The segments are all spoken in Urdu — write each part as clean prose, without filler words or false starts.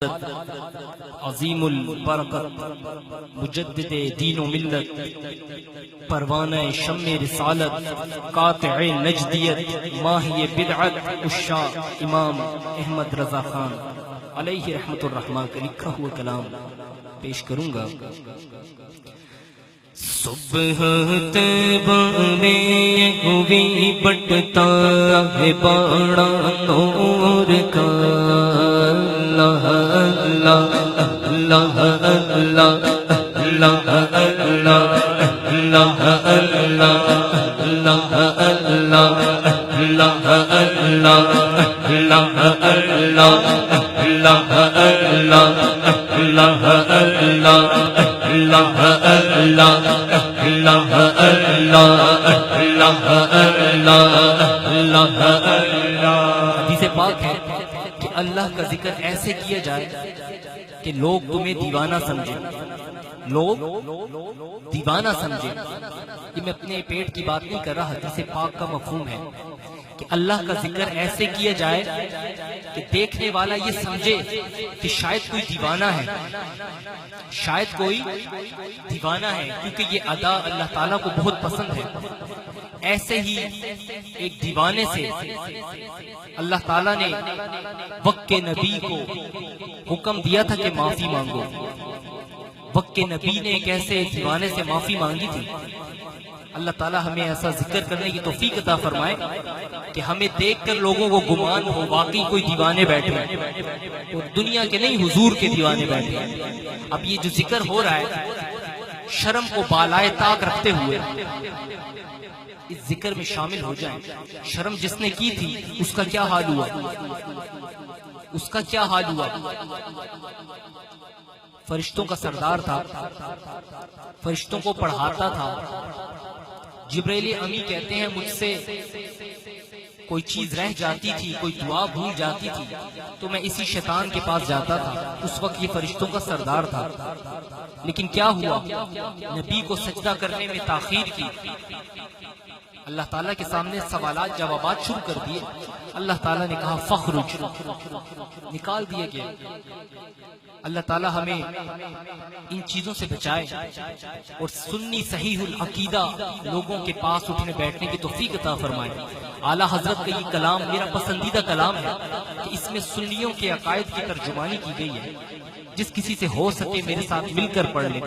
عظیم البرکت مجدد دین و ملت پروانہ شمع رسالت قاطع نجدیت ماہی بدعت عشاق امام احمد رضا خان علیہ رحمت الرحمن کا لکھا ہوا کلام پیش کروں گا۔ صبح طیبہ میں ہوئی بٹتا ہے بڑا نور کا، اللہ اللہ اللہ اللہ اللہ اللہ اللہ اللہ اللہ اللہ اللہ اللہ حدیث پاک ہے کہ اللہ کا ذکر ایسے کیا جائے کہ لوگ تمہیں دیوانہ سمجھیں، لوگ دیوانہ سمجھیں۔ یہ میں اپنے پیٹ کی بات نہیں کر رہا، حدیث پاک کا مفہوم ہے کہ اللہ کا ذکر ایسے کیا جائے کہ دیکھنے والا یہ سمجھے کہ شاید کوئی دیوانہ ہے، شاید کوئی دیوانہ ہے، کیونکہ یہ ادا اللہ تعالیٰ کو بہت پسند ہے۔ ایسے ہی ایک دیوانے سے اللہ تعالیٰ نے وقت کے نبی کو حکم دیا تھا کہ معافی مانگو۔ وقت کے نبی نے ایک ایسے دیوانے سے معافی مانگی تھی۔ اللہ تعالیٰ ہمیں ایسا ذکر کرنے کی توفیق عطا فرمائے کہ ہمیں دیکھ کر لوگوں کو گمان ہو واقعی کوئی دیوانے بیٹھے ہیں، اور دنیا کے نہیں حضور کے دیوانے بیٹھے ہیں۔ اب یہ جو ذکر ہو رہا ہے شرم کو بالائے طاق رکھتے ہوئے اس ذکر میں شامل ہو جائیں۔ شرم جس نے کی تھی اس کا کیا حال ہوا، اس کا کیا حال ہوا؟ فرشتوں کا سردار تھا، فرشتوں کو پڑھاتا تھا۔ جبرائیل امی کہتے ہیں مجھ سے کوئی چیز رہ جاتی تھی، کوئی دعا بھول جاتی تھی تو میں اسی شیطان کے پاس جاتا تھا۔ اس وقت یہ فرشتوں کا سردار تھا، لیکن کیا ہوا؟ نبی کو سجدہ کرنے میں تاخیر کی۔ اللہ تعالیٰ کے سامنے سوالات جوابات شروع کر دیے۔ اللہ تعالیٰ نے کہا فخرج، نکال دیے گئے۔ اللہ تعالیٰ ہمیں ان چیزوں سے بچائے اور سنی صحیح العقیدہ لوگوں کے پاس اٹھنے بیٹھنے کی توفیق عطا فرمائے۔ اعلیٰ حضرت کا یہ کلام میرا پسندیدہ کلام ہے کہ اس میں سنیوں کے عقائد کی ترجمانی کی گئی ہے۔ جس کسی سے ہو سکے میرے ساتھ مل کر پڑھ لیں۔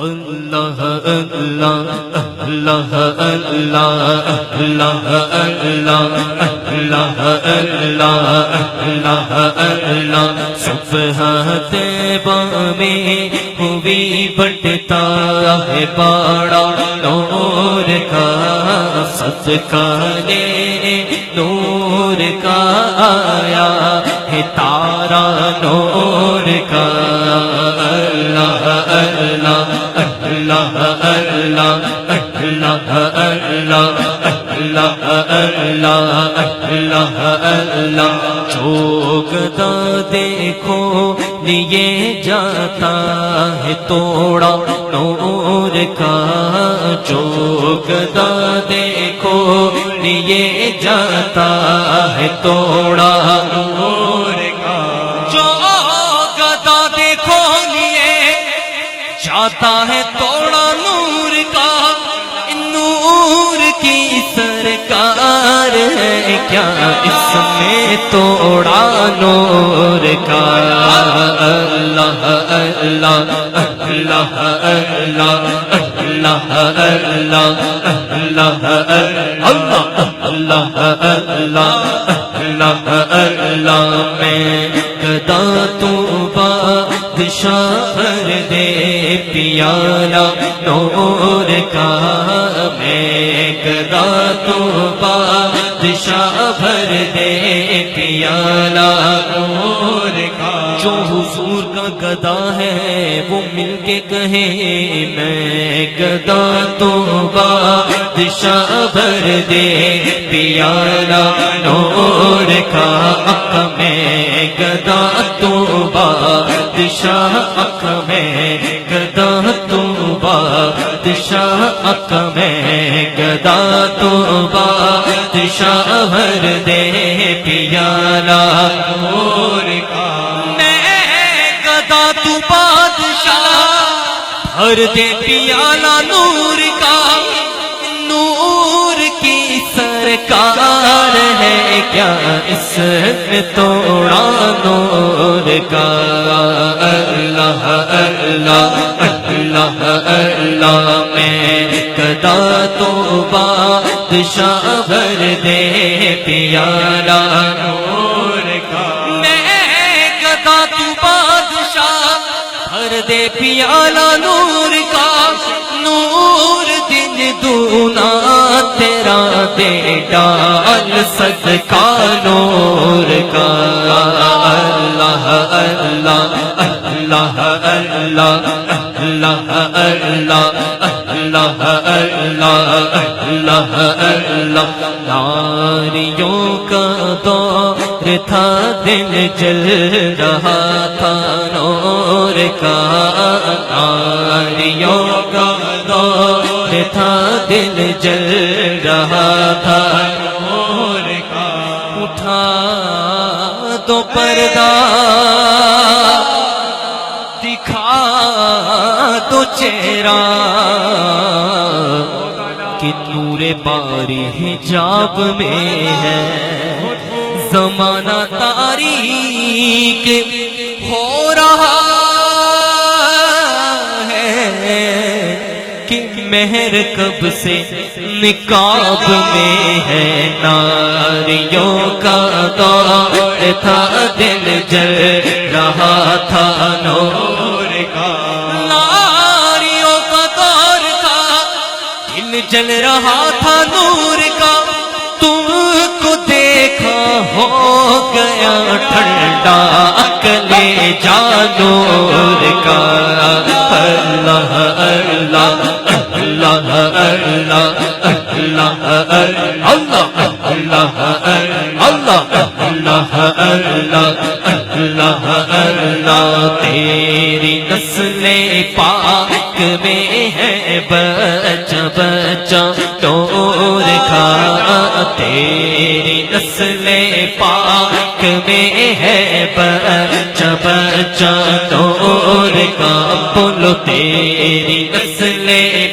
اللہ اللہ اللہ اللہ اللہ اللہ اللہ اللہ صبح طیبہ میں ہوئی بٹتا ہے بڑا نور کا، صدقہ لے نور کا آیا ہے تارا نور کا۔ اللہ اللہ اللہ اللہ اللہ اللہ اللہ اللہ اللہ چوکتا دیکھو لیے جاتا ہے توڑا نور کا، چوکتا دیکھو لیے جاتا ہے توڑا نور کا، چوکتا دیکھو لیے جاتا ہے توڑا نور کا۔ نور کی سرکار ہے کیا اس میں توڑا نور کا۔ اللہ اللہ اللہ اللہ اللہ اللہ اللہ اللہ اللہ اللہ میں گدا تو بادشاہ بھر دے پیالہ نور کا، میں گدا تو بادشاہ بھر دے پیالہ نور کا۔ جو حضور کا گدا ہے وہ مل کے کہے میں گدا تو بادشاہ بھر دے پیالہ نور کا۔ میں گدا تو بادشاہ میں گدا تو بادشاہ میں گدا تو بادشاہ بھر دے پیالہ نور کا۔ میں بادشاہ بھر دے پیالہ نور کا، نور کی سرکار ہے کیا اس نے توڑا نور کا؟ اللہ اللہ اللہ اللہ میں قدا تو بادشاہ بھر دے پیالہ نور کا، میں قدا تو بادشاہ بھر دے پیالہ نور کا، نور دن دونا تیرا دے ڈال صدقہ نور کا۔ اللہ اللہ اللہ اللہ اللہ اللہ اللہ اللہ اللہ اللہ، ناریوں کا دور تھا دل جل رہا تھا نور کا، ناریوں کا دور تھا دل جل رہا تھا نور کا، اٹھا تو پردہ دکھا تو چہرہ کہ نور باری حجاب میں ہے، زمانہ تاریک ہو رہا ہے کہ مہر کب سے نقاب میں ہے، ناریوں کا دور تھا دل جل رہا تھا نور کا، ناریوں کا دور تھا دل جل رہا تھا نور کا، تم کو دیکھا ہو گیا ٹھنڈا کلیجہ نور کا۔ اللہ اللہ اللہ اللہ اللہ اللہ اللہ اللہ اللہ اللہ، تیری نسل پاک میں ہے بچہ بچہ نور کا، تیری نسل پاک میں ہے بچہ بچہ نور کا، بولو تیری نسل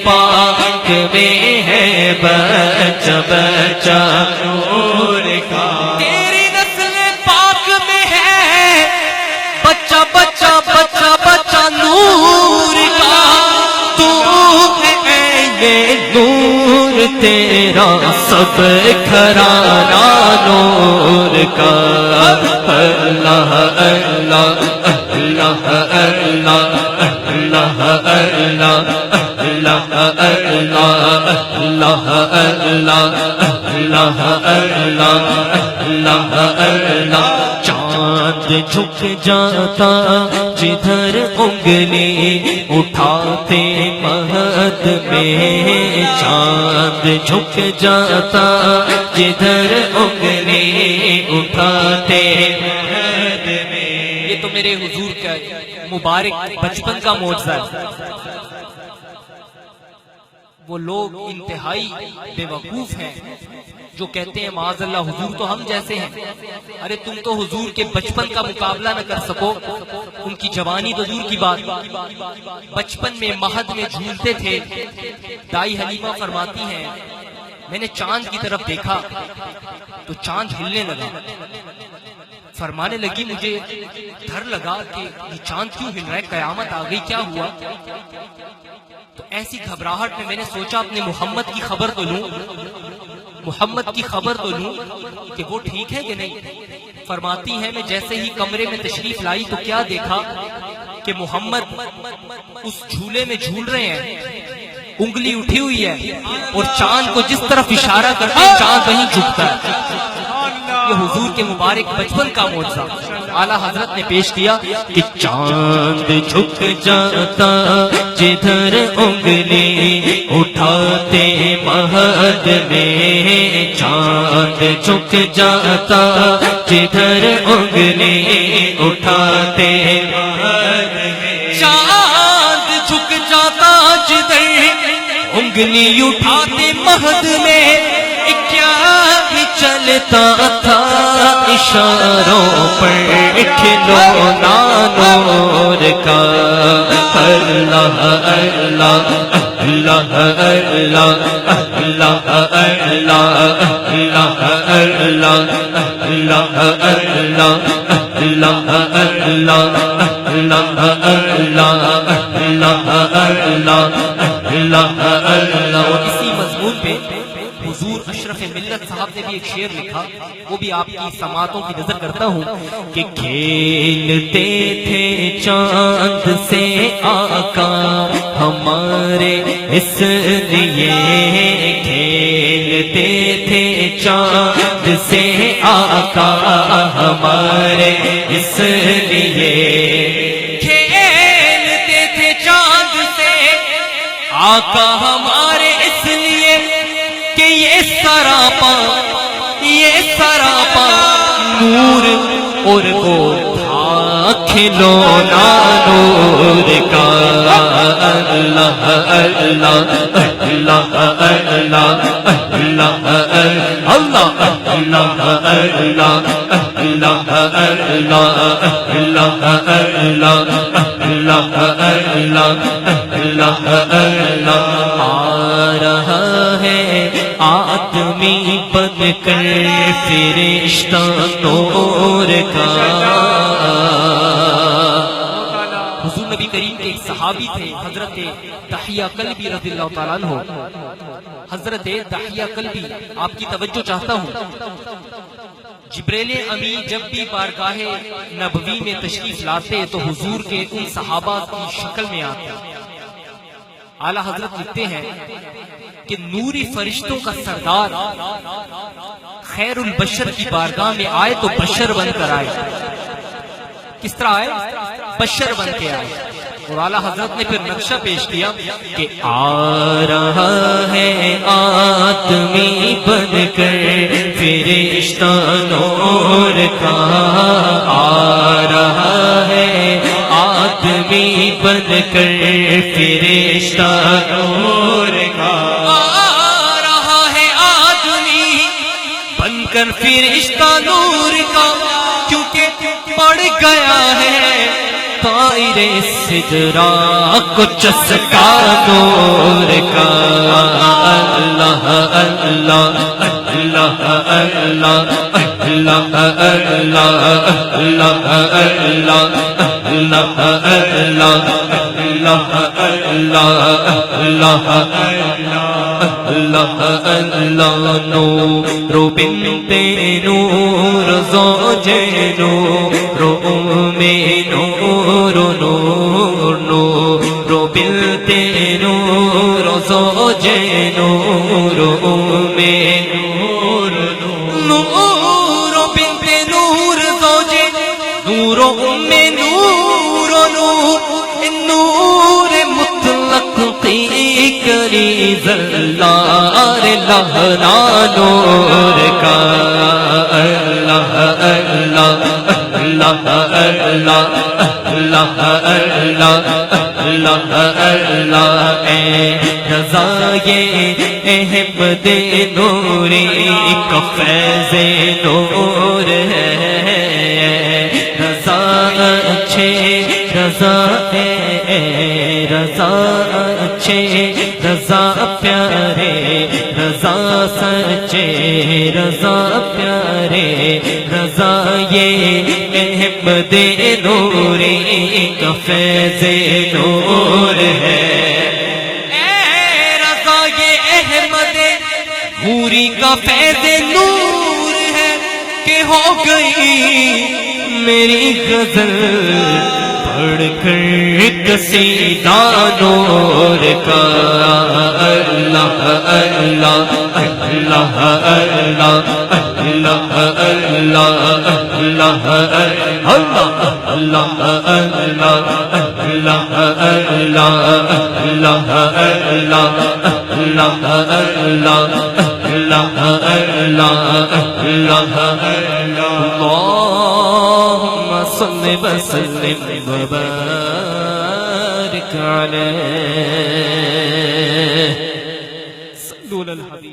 پاک میں ہے بچہ بچہ نور کا، تیری نسل پاک میں ہے بچہ بچہ بچہ بچہ نور کا، تو ہے یہ نور تیرا سب گھرانہ نور کا۔ اللہ اللہ اللہ اللہ اللہ اللہ اللہ اللہ اللہ اللہ اللہ اللہ، چاند جھک جاتا جدھر انگلی اٹھاتے مہد میں، چاند جھک جاتا جدھر انگلی اٹھاتے مہد میں، یہ تو میرے حضور کا مبارک بچپن کا معجزہ ہے۔ وہ لوگ انتہائی بے وقوف ہیں جو کہتے ہیں معاذ اللہ حضور تو ہم جیسے ہیں، ارے تم تو حضور کے بچپن کا مقابلہ نہ کر سکو، ان کی جوانی تو دور کی بات، بچپن میں مہد میں جھولتے تھے۔ دائی حلیمہ فرماتی ہیں میں نے چاند کی طرف دیکھا تو چاند ہلنے لگا، فرمانے لگی مجھے ڈر لگا کہ یہ چاند کیوں ہل رہا ہے، قیامت آ گئی کیا ہوا؟ تو ایسی گھبراہٹ میں نے سوچا اپنے محمد کی خبر تو لوں، محمد کی خبر تو لوں کہ وہ ٹھیک ہے کہ نہیں۔ فرماتی ہیں میں جیسے ہی کمرے میں تشریف لائی تو کیا دیکھا کہ محمد اس جھولے میں جھول رہے ہیں، انگلی اٹھی ہوئی ہے اور چاند کو جس طرف اشارہ کرتے ہیں چاند وہیں جھکتا ہے۔ یہ حضور کے مبارک بچپن کا معجزہ اعلیٰ حضرت نے پیش کیا کہ چاند جھک جاتا جدھر انگلی اٹھاتے مہد میں، چاند جھک جاتا جدھر انگلی اٹھاتے مہد میں، چاند جھک جاتا جدھر انگلی اٹھاتے مہد میں، کیا ہی چلتا تھا اشاروں پر کھلونا نور کا۔ اللہ اللہ اللہ اللہ اللہ اللہ اللہ اللہ اللہ اللہ اللہ. اور اسی مضمون پہ حضور اشرف ملت صاحب نے بھی ایک شعر لکھا، وہ بھی آپ کی سماعتوں کی نظر کرتا ہوں کہ کھیلتے تھے چاند سے آقا ہمارے اس لیے، کھیلتے تھے چاند سے آقا ہمارے اس لیے، کھیلتے تھے چاند سے آقا ہمارے اس لیے کہ یہ سراپا نور اور وہ تھا کھلونا نور کا. اللہ اللہ اللہ اللہ اللہ اللہ اللہ اللہ اللہ اللہ اللہ. آ رہا ہے آدمی بن کر فرشتہ نور کا. حضور نبی کریم کے ایک صحابی تھے حضرت دحیہ کلبی رضی اللہ تعالیٰ عنہ. حضرت دحیہ کلبی، آپ کی توجہ چاہتا ہوں، جبریل امی جب بھی بارگاہ نبوی میں تشریف لاتے تو حضور کے ان صحابہ کی شکل میں آتے. اعلیٰ حضرت لکھتے ہیں کہ نوری فرشتوں کا سردار خیر البشر کی بارگاہ میں آئے تو بشر بن کر آئے. کس طرح آئے؟ بشر بن کے آئے. اور اعلیٰ حضرت نے پھر نقشہ پیش کیا کہ آ رہا ہے آدمی بن کر فرشتہ نور کا، آ رہا ہے آدمی بن کر فرشتہ نور کا، آ رہا ہے آدمی بن کر فرشتہ نور کا، کیونکہ پڑ گیا ہے طائر سدرا کو چسکا نور کا. اللہ اللہ اللہ اللہ اللہ اللہ اللہ اللہ اللہ اللہ اللہ. نور بنت نور زوج نور میں نور نور نور بنت نور زوج نور میں نور نور بنت نور زوج نور میں نور نور نور مطلق کی کری زلار لہنا نور کا. اللہ اللہ اللہ اللہ اللہ اللہ اللہ. اے رضا یہ احمد نوری کا فیض نور ہے، رضا اچھے رضا اے رضا اچھے رضا پیارے رضا سچے رضا پیارے رضا یہ احمد نوری کا فیض نور ہے. اے رضا یہ احمد نوری کا فیض نور ہے کہ ہو گئی میری غزل پڑھ کر قصیدہ نور کا. اللہ اللہ اللہ اللہ اللہ اللہ اللہ اللہ اللہ اللہ اللہ اللهم صل وسلم وبارك عليه. صلوا على الحبيب.